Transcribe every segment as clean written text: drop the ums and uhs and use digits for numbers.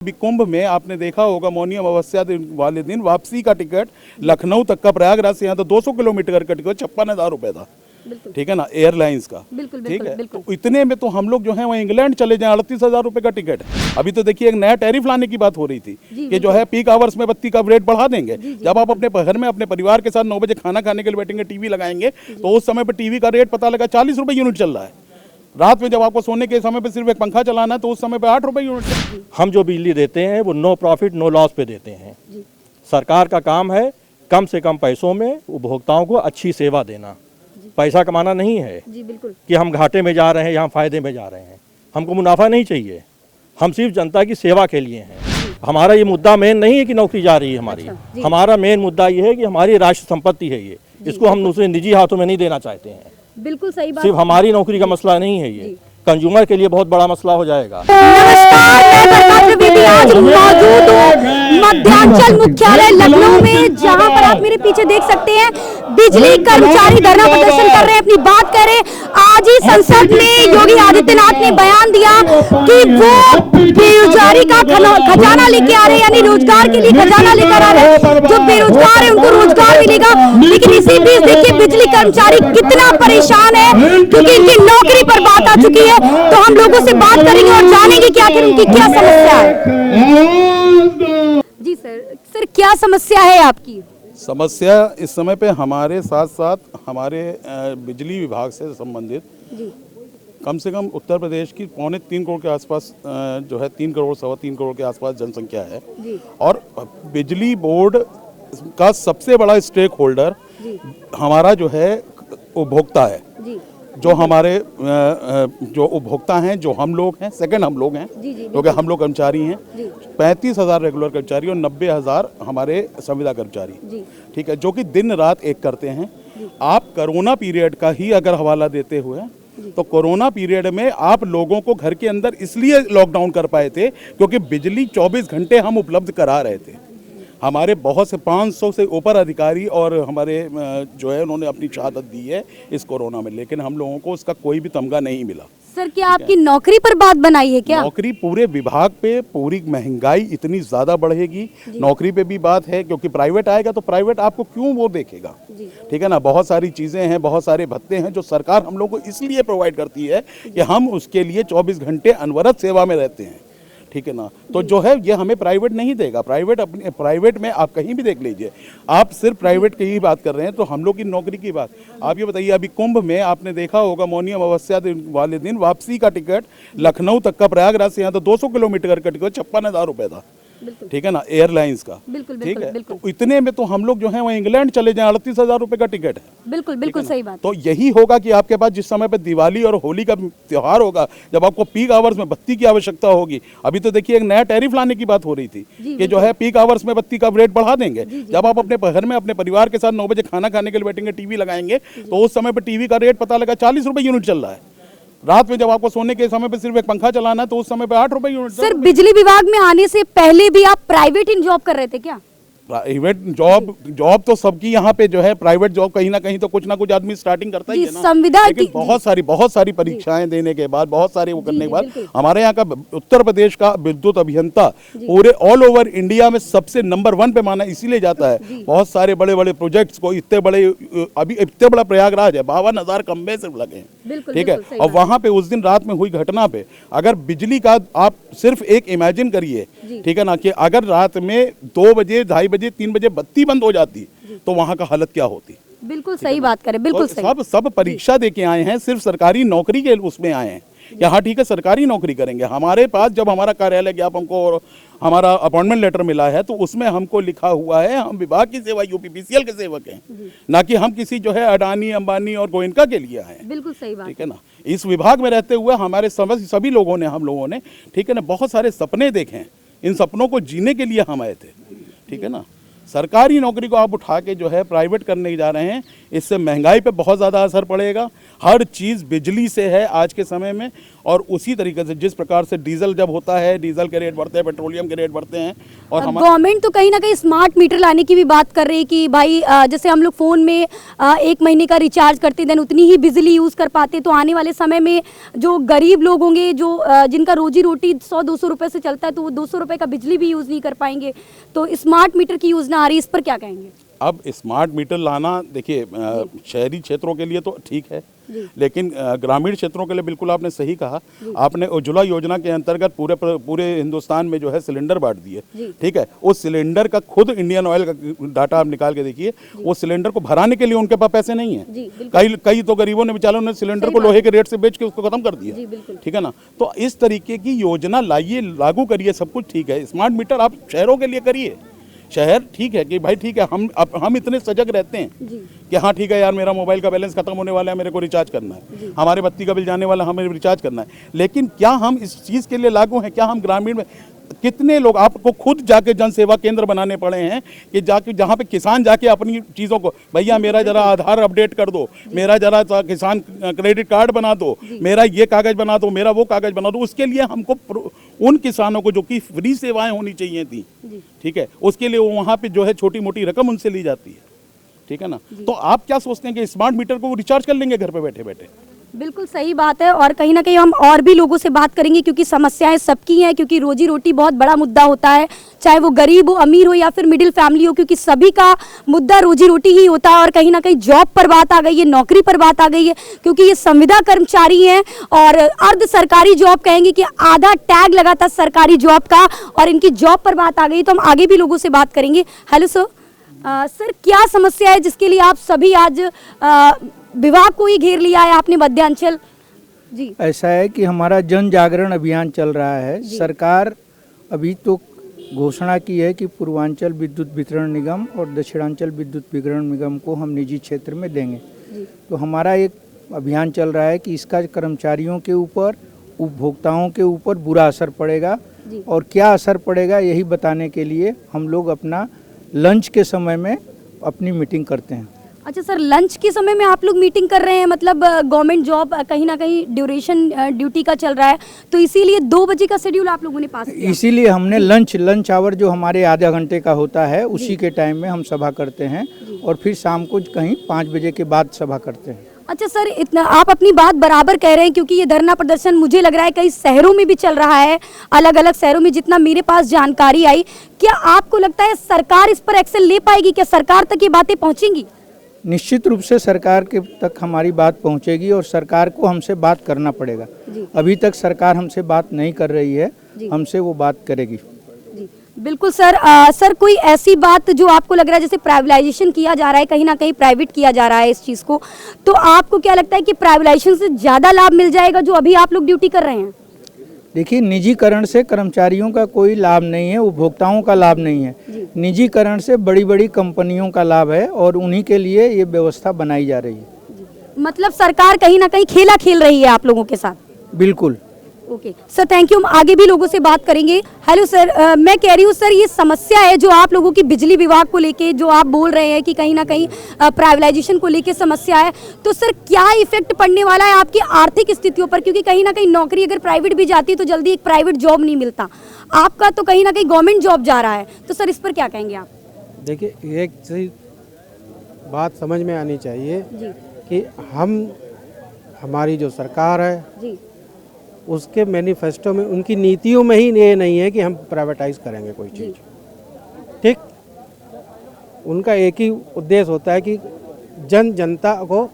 अभी कुंभ में आपने देखा होगा मौनी अमावस्या वाले दिन वापसी का टिकट लखनऊ तक का प्रयागराज से यहाँ तो 200 किलोमीटर का टिकट 56,000 रुपए था। ठीक है ना, एयरलाइंस का। ठीक है, तो इतने में तो हम लोग जो है वहाँ इंग्लैंड चले जाएं, 38,000 रुपए का टिकट। अभी तो देखिए एक नया टैरिफ लाने की बात हो रही थी कि जो है पीक आवर्स में बत्ती का रेट बढ़ा देंगे। जब आप अपने घर में अपने परिवार के साथ 9 बजे खाना खाने के लिए बैठेंगे, टीवी लगाएंगे, तो उस समय पर टीवी का रेट पता लगा 40 रुपए यूनिट चल रहा है। रात में जब आपको सोने के समय पे सिर्फ एक पंखा चलाना है तो उस समय पे 8 रुपए यूनिट। हम जो बिजली देते हैं वो नो प्रॉफिट नो लॉस पे देते हैं। सरकार का काम है कम से कम पैसों में उपभोक्ताओं को अच्छी सेवा देना। पैसा कमाना नहीं है कि हम घाटे में जा रहे हैं या हम फायदे में जा रहे हैं। हमको मुनाफा नहीं चाहिए, हम सिर्फ जनता की सेवा के लिए हैं। हमारा ये मुद्दा मेन नहीं है कि नौकरी जा रही है हमारी। हमारा मेन मुद्दा ये है कि हमारी राष्ट्र संपत्ति है ये, इसको हम दूसरे निजी हाथों में नहीं देना चाहते हैं। बिल्कुल सही बात। सिर्फ हमारी नौकरी का मसला नहीं है, ये कंज्यूमर के लिए बहुत बड़ा मसला हो जाएगा। नमस्कार, मैं आज मौजूद हूँ मध्यांचल मुख्यालय लखनऊ में, जहाँ पर आप मेरे पीछे देख सकते हैं बिजली कर्मचारी धरना प्रदर्शन कर रहे हैं, अपनी बात कर रहे हैं। आज ही संसद में योगी आदित्यनाथ ने बयान दिया कि वो बेरोजगारी का खजाना लेके आ रहे हैं, यानी रोजगार के लिए खजाना लेकर आ रहे हैं। जो बेरोजगार है उनको रोजगार मिलेगा। लेकिन इसी बीच देखिए बिजली कर्मचारी कितना परेशान है क्योंकि इनकी नौकरी पर बात आ चुकी है। तो हम लोगों से बात करेंगे और जानेंगे कि आखिर उनकी क्या समस्या है। जी सर क्या समस्या है आपकी? समस्या इस समय पे हमारे साथ साथ हमारे बिजली विभाग से संबंधित कम से कम उत्तर प्रदेश की 3.25 करोड़ के आसपास जो है 3 करोड़ 3.25 करोड़ के आसपास जनसंख्या है। और बिजली बोर्ड का सबसे बड़ा स्टेक होल्डर हमारा जो है उपभोक्ता है। जो हमारे जो उपभोक्ता हैं, जो हम लोग हैं, सेकंड हम लोग हैं क्योंकि हम लोग कर्मचारी हैं। 35,000 रेगुलर कर्मचारी और 90,000 हमारे संविदा कर्मचारी। ठीक है, जो कि दिन रात एक करते हैं। आप कोरोना पीरियड का ही अगर हवाला देते हुए तो कोरोना पीरियड में आप लोगों को घर के अंदर इसलिए लॉकडाउन कर पाए थे क्योंकि बिजली 24 घंटे हम उपलब्ध करा रहे थे। हमारे बहुत से 500 से ऊपर अधिकारी और हमारे जो है उन्होंने अपनी शहादत दी है इस कोरोना में, लेकिन हम लोगों को उसका कोई भी तमगा नहीं मिला। सर क्या आपकी नौकरी पर बात बनाई है क्या? नौकरी पूरे विभाग पे, पूरी महंगाई इतनी ज्यादा बढ़ेगी, नौकरी पे भी बात है क्योंकि प्राइवेट आएगा तो प्राइवेट आपको क्यों वो देखेगा। ठीक है ना, बहुत सारी चीजें हैं, बहुत सारे भत्ते हैं जो सरकार हम लोग को इसलिए प्रोवाइड करती है कि हम उसके लिए 24 घंटे अनवरत सेवा में रहते हैं। ठीक है ना, तो जो है ये हमें प्राइवेट नहीं देगा। प्राइवेट में आप कहीं भी देख लीजिए, आप सिर्फ प्राइवेट की ही बात कर रहे हैं तो हम लोग की नौकरी की बात। आप ये बताइए अभी कुंभ में आपने देखा होगा मौनी अमावस्या वाले दिन वापसी का टिकट लखनऊ तक का प्रयागराज से यहाँ तो 200 किलोमीटर का टिकट 56,000 रुपए था। ठीक है ना, एयरलाइंस का। ठीक है, तो इतने में तो हम लोग जो है वहाँ इंग्लैंड चले जाएं, 38,000 रुपए का टिकट है। बिल्कुल सही बात। तो यही होगा कि आपके पास जिस समय पे दिवाली और होली का त्योहार होगा, जब आपको पीक आवर्स में बत्ती की आवश्यकता होगी। अभी तो देखिए एक नया टैरिफ लाने की बात हो रही थी कि जो है पीक आवर्स में बत्ती का रेट बढ़ा देंगे। जब आप अपने घर में अपने परिवार के साथ 9 बजे खाना खाने के लिए बैठेंगे, टीवी लगाएंगे, तो उस समय पर टीवी का रेट पता लगा 40 रुपए यूनिट चल रहा है। रात में जब आपको सोने के समय पे सिर्फ एक पंखा चलाना है तो उस समय पे 8 रुपए यूनिट। सर बिजली विभाग में आने से पहले भी आप प्राइवेट इन जॉब कर रहे थे क्या? प्राइवेट जॉब तो सबकी यहाँ पे जो है, प्राइवेट जॉब कहीं ना कहीं तो कुछ ना कुछ आदमी स्टार्टिंग करता ही है ना। संविदा लेकिन बहुत सारी परीक्षाएं देने के बाद, बहुत सारे वो करने के बाद हमारे यहाँ का उत्तर प्रदेश का विद्युत अभियंता पूरे ऑल ओवर इंडिया में सबसे नंबर 1 पे माना इसीलिए जाता है। बहुत सारे बड़े बड़े प्रोजेक्ट्स को अभी इतने बड़ा प्रयागराज है, 52,000 खंबे सिर्फ लगे हैं। ठीक है, और वहां पे उस दिन रात में हुई घटना पे अगर बिजली का आप सिर्फ एक इमेजिन करिए, ठीक है ना, कि अगर रात में 2 बजे 2:30 बजे 3 बजे बत्ती बंद हो जाती तो वहां का हालत क्या होती। बिल्कुल सही बात करें, बिल्कुल सही। सब परीक्षा देके आए हैं, सिर्फ सरकारी नौकरी के उसमें आए हैं। यहाँ ठीक है सरकारी नौकरी करेंगे। हमारे पास जब हमारा कार्यालय गया, हमको हमारा अपॉइंटमेंट लेटर मिला है तो उसमें हमको लिखा हुआ है हम विभाग की सेवा यूपीपीसीएल के सेवक हैं, ना कि हम किसी जो है अडानी अंबानी और गोयनका के लिए आए हैं। बिल्कुल सही बात। ठीक है ना, इस विभाग में रहते हुए हमारे सभी लोगों ने, हम लोगों ने, ठीक है ना, बहुत सारे सपने देखे हैं। इन सपनों को जीने के लिए हम आए थे। ठीक है ना, सरकारी नौकरी को आप उठा के जो है प्राइवेट करने जा रहे हैं, इससे महंगाई पे बहुत ज़्यादा असर पड़ेगा। हर चीज़ बिजली से है आज के समय में, और उसी तरीके से जिस प्रकार से डीजल जब होता है, डीजल के रेट बढ़ते हैं, पेट्रोलियम के रेट बढ़ते हैं। और गवर्नमेंट तो कहीं ना कहीं स्मार्ट मीटर लाने की भी बात कर रही है कि भाई जैसे हम लोग फ़ोन में 1 महीने का रिचार्ज करते देन उतनी ही बिजली यूज़ कर पाते, तो आने वाले समय में जो गरीब लोग होंगे, जो जिनका रोजी रोटी 100-200 रुपये से चलता है, तो वो 200 रुपये का बिजली भी यूज़ नहीं कर पाएंगे। तो स्मार्ट मीटर की योजना आ रही है, इस पर क्या कहेंगे? अब स्मार्ट मीटर लाना देखिए, शहरी क्षेत्रों के लिए तो ठीक है, लेकिन ग्रामीण क्षेत्रों के लिए बिल्कुल आपने सही कहा। आपने उज्ज्वला योजना के अंतर्गत पूरे हिंदुस्तान में जो है सिलेंडर बांट दिए, ठीक है। उस सिलेंडर का खुद इंडियन ऑयल का डाटा आप निकाल के देखिए, वो सिलेंडर को भराने के लिए उनके पास पैसे नहीं है। कई तो गरीबों ने बेचारों ने सिलेंडर को लोहे के रेट से बेच के उसको खत्म कर दिया, ठीक है ना। तो इस तरीके की योजना लाइए, लागू करिए, सब कुछ ठीक है। स्मार्ट मीटर आप शहरों के लिए करिए, शहर ठीक है कि भाई ठीक है, हम इतने सजग रहते हैं कि हाँ ठीक है यार, मेरा मोबाइल का बैलेंस खत्म होने वाला है, मेरे को रिचार्ज करना है, हमारे बत्ती का बिल जाने वाला, हमें रिचार्ज करना है। लेकिन क्या हम इस चीज़ के लिए लागू हैं? क्या हम ग्रामीण में कितने लोग, आपको खुद जाके जन सेवा केंद्र बनाने पड़े हैं कि जाके जहाँ पे किसान जाके अपनी चीज़ों को, भैया मेरा जरा आधार अपडेट कर दो, मेरा जरा किसान क्रेडिट कार्ड बना दो, मेरा ये कागज़ बना दो, मेरा वो कागज़ बना दो, उसके लिए हमको उन किसानों को जो कि फ्री सेवाएं होनी चाहिए थी, ठीक है, उसके लिए वहाँ पे जो है छोटी मोटी रकम उनसे ली जाती है, ठीक है ना। तो आप क्या सोचते हैं कि स्मार्ट मीटर को रिचार्ज कर लेंगे घर पे बैठे बैठे? बिल्कुल सही बात है, और कहीं ना कहीं हम और भी लोगों से बात करेंगे, क्योंकि समस्याएं सबकी हैं, क्योंकि रोजी रोटी बहुत बड़ा मुद्दा होता है, चाहे वो गरीब हो, अमीर हो या फिर मिडिल फैमिली हो, क्योंकि सभी का मुद्दा रोजी रोटी ही होता है। और कहीं ना कहीं जॉब पर बात आ गई है, नौकरी पर बात आ गई है, क्योंकि ये संविदा कर्मचारी हैं और अर्ध सरकारी जॉब कहेंगे कि आधा टैग लगा था सरकारी जॉब का, और इनकी जॉब पर बात आ गई। तो हम आगे भी लोगों से बात करेंगे। हेलो सर, सर क्या समस्या है जिसके लिए आप सभी आज विभाग को ही घेर लिया है आपने मध्यांचल? जी, ऐसा है कि हमारा जन जागरण अभियान चल रहा है। सरकार अभी तो घोषणा की है कि पूर्वांचल विद्युत वितरण निगम और दक्षिणांचल विद्युत वितरण निगम को हम निजी क्षेत्र में देंगे। तो हमारा एक अभियान चल रहा है कि इसका कर्मचारियों के ऊपर, उपभोक्ताओं के ऊपर बुरा असर पड़ेगा, और क्या असर पड़ेगा यही बताने के लिए हम लोग अपना लंच के समय में अपनी मीटिंग करते हैं। अच्छा सर, लंच के समय में आप लोग मीटिंग कर रहे हैं, मतलब गवर्नमेंट जॉब कहीं ना कहीं ड्यूरेशन ड्यूटी का चल रहा है, तो इसीलिए 2 बजे का शेड्यूल आप लोगों ने पास किया? इसीलिए हमने लंच आवर जो हमारे आधा घंटे का होता है, उसी के टाइम में हम सभा करते हैं, और फिर शाम को कहीं 5 बजे के बाद सभा करते हैं। अच्छा सर, इतना आप अपनी बात बराबर कह रहे हैं, क्योंकि ये धरना प्रदर्शन मुझे लग रहा है कई शहरों में भी चल रहा है, अलग अलग शहरों में, जितना मेरे पास जानकारी आई। क्या आपको लगता है सरकार इस पर एक्शन ले पाएगी? क्या सरकार तक ये बातें पहुंचेंगी? निश्चित रूप से सरकार के तक हमारी बात पहुंचेगी, और सरकार को हमसे बात करना पड़ेगा। अभी तक सरकार हमसे बात नहीं कर रही है, हमसे वो बात करेगी। जी बिल्कुल सर। सर कोई ऐसी बात जो आपको लग रहा है, जैसे प्राइवेटाइजेशन किया जा रहा है, कहीं ना कहीं प्राइवेट किया जा रहा है इस चीज़ को, तो आपको क्या लगता है कि प्राइवेटाइजेशन से ज़्यादा लाभ मिल जाएगा जो अभी आप लोग ड्यूटी कर रहे हैं? देखिए, निजीकरण से कर्मचारियों का कोई लाभ नहीं है, उपभोक्ताओं का लाभ नहीं है। निजीकरण से बड़ी बड़ी कंपनियों का लाभ है, और उन्हीं के लिए ये व्यवस्था बनाई जा रही है। मतलब सरकार कहीं ना कहीं खेला खेल रही है आप लोगों के साथ? बिल्कुल। Okay sir, thank you. हम आगे भी लोगों से बात करेंगे। हेलो सर, मैं कह रही हूँ सर, ये समस्या है जो आप लोगों की बिजली विभाग को लेके, जो आप बोल रहे हैं कि कहीं ना कहीं प्राइवेटाइजेशन को लेके समस्या है, तो सर क्या इफेक्ट पड़ने वाला है आपकी आर्थिक स्थितियों पर? क्योंकि कहीं ना कहीं नौकरी अगर प्राइवेट भी जाती है तो जल्दी एक प्राइवेट जॉब नहीं मिलता, आपका तो कहीं ना कहीं गवर्नमेंट जॉब जा रहा है, तो सर इस पर क्या कहेंगे आप? देखिए, एक चीज बात समझ में आनी चाहिए कि हमारी जो सरकार है जी, उसके मैनिफेस्टो में, उनकी नीतियों में ही ये नहीं है कि हम प्राइवेटाइज करेंगे कोई चीज़, ठीक। उनका एक ही उद्देश्य होता है कि जनता को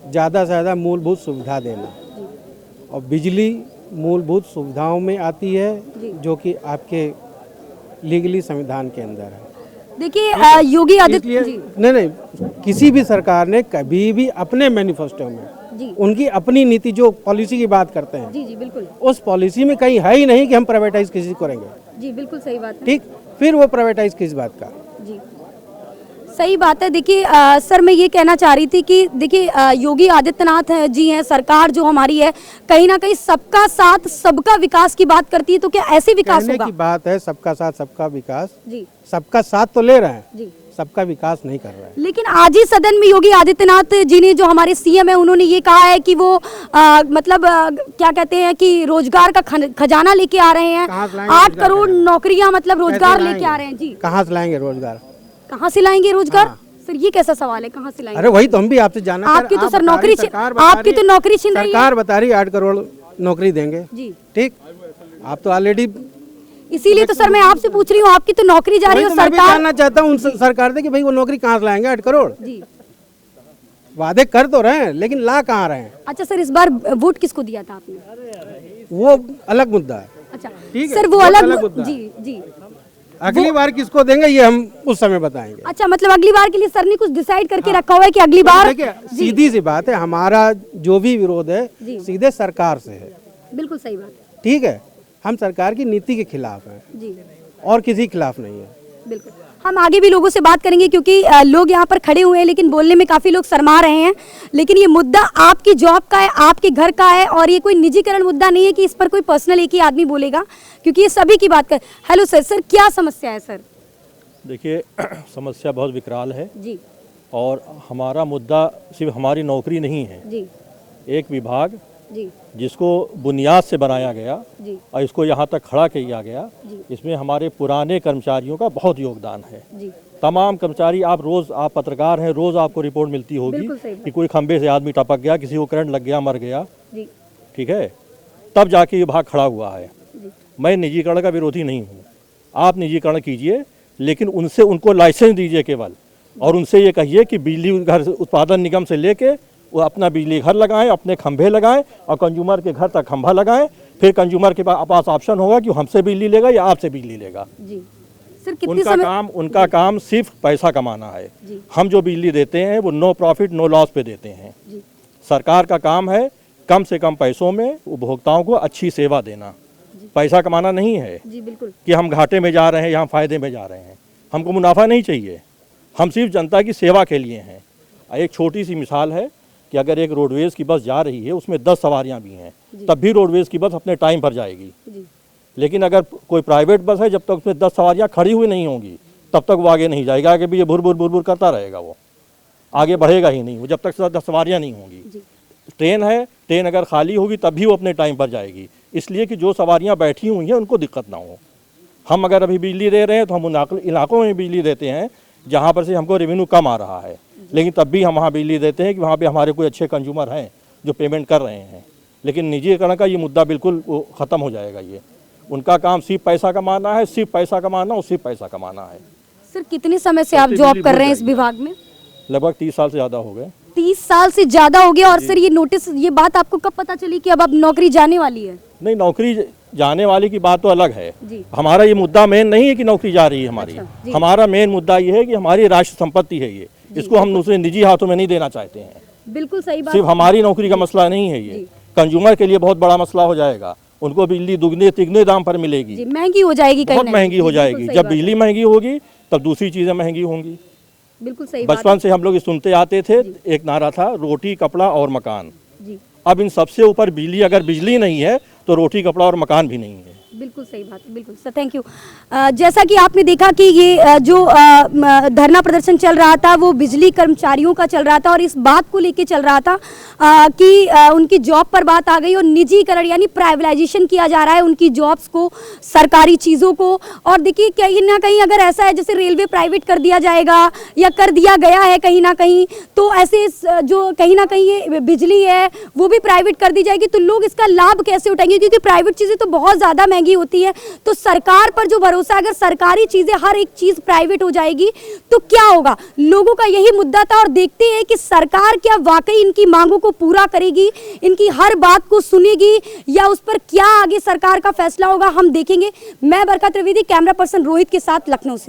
ज़्यादा से ज़्यादा मूलभूत सुविधा देना, और बिजली मूलभूत सुविधाओं में आती है, जो कि आपके लीगली संविधान के अंदर है। देखिए योगी आदित्यनाथ नहीं, किसी भी सरकार ने कभी भी अपने मैनिफेस्टो में उनकी अपनी नीति, जो पॉलिसी की बात करते हैं, जी बिल्कुल, उस पॉलिसी में कहीं है ही नहीं कि हम प्राइवेटाइज किसी को करेंगे। जी बिल्कुल सही बात है। ठीक, फिर वो प्राइवेटाइज किस बात का? जी सही बात है। देखिए सर, मैं ये कहना चाह रही थी कि देखिए योगी आदित्यनाथ जी हैं, सरकार जो हमारी है कहीं ना कहीं सबका साथ सबका विकास की बात करती है, तो क्या ऐसे विकास कहने होगा? की बात है सबका साथ सबका विकास, जी सबका साथ तो ले रहे हैं, जी। सबका विकास नहीं कर रहे हैं। लेकिन आज ही सदन में योगी आदित्यनाथ जी ने, जो हमारे सीएम है, उन्होंने ये कहा है कि वो क्या कहते हैं कि रोजगार का खजाना लेके आ रहे हैं, कहाँ से लाएंगे 8 रोजगार करोड़ नौकरियां मतलब रोजगार कैसे लेके आ रहे हैं। जी, कहाँ से लाएंगे रोजगार? कहाँ से लाएंगे रोजगार? हाँ। सर ये कैसा सवाल है, कहाँ से लाएंगे? अरे वही तो हम भी आपसे जानना चाह रहे हैं। आपकी तो आप सर बता रही, नौकरी सरकार छीन- बता आपकी रही तो है, नौकरी छीन रही है। सरकार बता रही है 8 करोड़ नौकरी देंगे। जी, ठीक, आप तो ऑलरेडी, इसीलिए तो सर मैं आपसे पूछ रही हूँ, आपकी तो नौकरी जा रही है वही तो मैं भी सरकार। जानना चाहता हूँ सरकार से कि भाई वो नौकरी कहाँ से लाएंगे 8 करोड़? जी, वादे कर तो रहे हैं लेकिन ला कहाँ रहे हैं, अच्छा सर, इस बार वोट किसको दिया था आपने? वो अलग मुद्दा है। अच्छा ठीक है, सर, वो वो अलग अलग मुद्दा है। जी जी। अगली बार किसको देंगे ये हम उस समय बताएंगे। अच्छा, मतलब अगली बार के लिए सर ने कुछ डिसाइड करके रखा हुआ है कि अगली बार? देखिए सीधी सी बात है, हमारा जो भी विरोध है जी। सीधे सरकार से है। बिल्कुल सही बात है। ठीक है, हम सरकार की नीति के खिलाफ हैं जी और किसी के खिलाफ नहीं है। बिल्कुल। हम आगे भी लोगों से बात करेंगे क्योंकि लोग यहाँ पर खड़े हुए हैं, लेकिन बोलने में काफी लोग शर्मा रहे हैं। लेकिन ये मुद्दा आपकी जॉब का है, आपके घर का है, और ये कोई निजीकरण मुद्दा नहीं है कि इस पर कोई पर्सनल एक ही आदमी बोलेगा, क्योंकि ये सभी की बात कर। हेलो सर, सर क्या समस्या है सर? देखिए समस्या बहुत विकराल है जी और हमारा मुद्दा सिर्फ हमारी नौकरी नहीं है। जी एक विभाग जी जिसको बुनियाद से बनाया गया जी और इसको यहाँ तक खड़ा किया गया, जी इसमें हमारे पुराने कर्मचारियों का बहुत योगदान है। जी तमाम कर्मचारी, आप पत्रकार हैं, रोज़ आपको रिपोर्ट मिलती होगी बिल्कुल सही बात। कि कोई खंबे से आदमी टपक गया, किसी को करंट लग गया, मर गया, जी ठीक है, तब जाके ये विभाग खड़ा हुआ है। जी मैं निजीकरण का विरोधी नहीं हूँ, आप निजीकरण कीजिए, लेकिन उनसे उनको लाइसेंस दीजिए केवल, और उनसे ये कहिए कि बिजली घर उत्पादन निगम से लेके वो अपना बिजली घर लगाएं, अपने खंभे लगाएं और कंज्यूमर के घर तक खंभा लगाएं। फिर कंज्यूमर के पास ऑप्शन होगा कि वो हमसे बिजली लेगा या आपसे बिजली लेगा। जी सर, कितने समय? उनका काम सिर्फ पैसा कमाना है। जी हम जो बिजली देते हैं वो नो प्रॉफिट नो लॉस पे देते हैं। जी सरकार का काम है कम से कम पैसों में उपभोक्ताओं को अच्छी सेवा देना, पैसा कमाना नहीं है जी बिल्कुल। कि हम घाटे में जा रहे हैं या हम फायदे में जा रहे हैं। हमको मुनाफा नहीं चाहिए, हम सिर्फ जनता की सेवा के लिए हैं। एक छोटी सी मिसाल है कि अगर एक रोडवेज़ की बस जा रही है, उसमें 10 सवारियां भी हैं, तब भी रोडवेज़ की बस अपने टाइम पर जाएगी। जी लेकिन अगर कोई प्राइवेट बस है, जब तक उसमें 10 सवारियां खड़ी हुई नहीं होंगी तब तक वो आगे नहीं जाएगा। आगे भी ये भुर भुर करता रहेगा, वो आगे बढ़ेगा ही नहीं वो जब तक 10 सवारियां नहीं होंगी। जी ट्रेन है, ट्रेन अगर खाली होगी तब भी वो अपने टाइम पर जाएगी, इसलिए कि जो सवारियां बैठी हुई हैं उनको दिक्कत ना हो। हम अगर अभी बिजली दे रहे हैं तो हम उन इलाकों में बिजली देते हैं जहाँ पर से हमको रेवेन्यू कम आ रहा है, लेकिन तब भी हम वहाँ बिजली देते हैं कि वहाँ पे हमारे कोई अच्छे कंज्यूमर हैं जो पेमेंट कर रहे हैं। लेकिन निजीकरण का ये मुद्दा बिल्कुल वो ख़त्म हो जाएगा। ये उनका काम सिर्फ पैसा कमाना है, सिर्फ पैसा कमाना और सिर्फ पैसा कमाना है। सर, कितने समय से आप जॉब कर रहे हैं इस विभाग में? लगभग 30 साल से ज़्यादा हो गए। 30 साल से ज्यादा हो गया। और सर ये बात आपको कब पता चली कि अब नौकरी जाने वाली है? नहीं, नौकरी जाने वाली की बात तो अलग है। जी हमारा ये मुद्दा मेन नहीं है कि नौकरी जा रही है हमारी। अच्छा, हमारा मेन मुद्दा ये है कि हमारी राष्ट्र संपत्ति है ये, इसको हम दूसरे निजी हाथों में नहीं देना चाहते हैं। बिल्कुल सही बात। सिर्फ हमारी नौकरी का मसला नहीं है ये, कंज्यूमर के लिए बहुत बड़ा मसला हो जाएगा। उनको बिजली दुगने तिगने दाम पर मिलेगी, जी महंगी हो जाएगी, कहीं बहुत ना महंगी हो कहीं। जाएगी। बिल्कुल सही जब बात। बिजली महंगी होगी तब दूसरी चीज़ें महंगी होंगी। बिल्कुल सही बात बचपन से हम लोग सुनते आते थे, एक नारा था, रोटी कपड़ा और मकान। जी अब इन सबसे ऊपर बिजली, अगर बिजली नहीं है तो रोटी कपड़ा और मकान भी नहीं है। बिल्कुल सही बात, बिल्कुल सर, थैंक यू। जैसा कि आपने देखा कि ये जो धरना प्रदर्शन चल रहा था वो बिजली कर्मचारियों का चल रहा था, और इस बात को लेके चल रहा था कि उनकी जॉब पर बात आ गई और निजीकरण यानी प्राइवेटाइजेशन किया जा रहा है उनकी जॉब्स को, सरकारी चीज़ों को। और देखिए कहीं ना कहीं अगर ऐसा है जैसे रेलवे प्राइवेट कर दिया जाएगा या कर दिया गया है कहीं ना कहीं, तो ऐसे जो कहीं ना कहीं ये बिजली है वो भी प्राइवेट कर दी जाएगी, तो लोग इसका लाभ कैसे उठाएंगे? क्योंकि प्राइवेट चीज़ें तो बहुत ज़्यादा महंगी होती है। तो सरकार पर जो भरोसा, अगर सरकारी चीजें हर एक चीज प्राइवेट हो जाएगी तो क्या होगा? लोगों का यही मुद्दा था, और देखते हैं कि सरकार क्या वाकई इनकी मांगों को पूरा करेगी, इनकी हर बात को सुनेगी, या उस पर क्या आगे सरकार का फैसला होगा, हम देखेंगे। मैं बरका त्रिवेदी, कैमरा पर्सन रोहित के साथ, लखनऊ से।